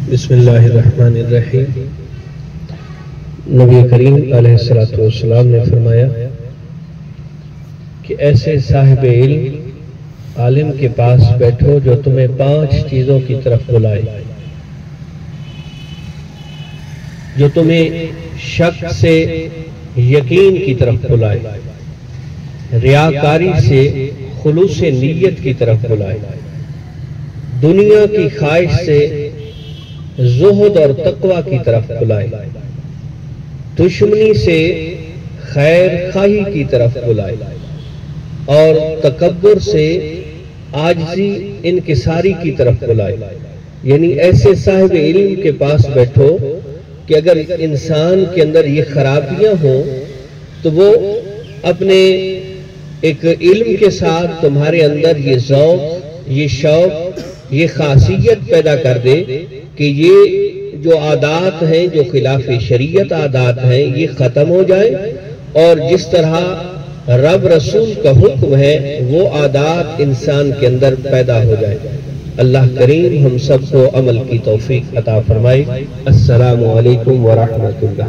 बिस्मिल्लाहिर्रहमानिर्रहीम। नबी करीम अलैहिस्सलातु वस्सलाम ने फरमाया कि ऐसे साहिब इल्म आलिम के पास बैठो जो तुम्हें 5 चीजों की तरफ बुलाए, जो तुम्हें शक से यकीन की तरफ बुलाए, रियाकारी से खुलूस नीयत की तरफ बुलाए, दुनिया की ख्वाहिश से ज़ुहद और तकवा की तरफ बुलाए, दुश्मनी से खैर खाही की तरफ बुलाए और तकब्बुर से आजिज़ी इनकिसारी की तरफ बुलाए। यानी ऐसे साहिब इल्म के पास बैठो कि अगर इंसान के अंदर ये खराबियां हों तो वो अपने एक इल्म के साथ तुम्हारे अंदर ये ज़ौक़, ये शौक़, ये खासियत पैदा कर दे कि ये जो आदात हैं, जो खिलाफ शरीयत आदात हैं, ये ख़त्म हो जाए और जिस तरह रब रसूल का हुक्म है वो आदात इंसान के अंदर पैदा हो जाए। अल्लाह करीम हम सबको अमल की तौफीक अता फरमाए। अस्सलामु अलैकुम व रहमतुल्लाह।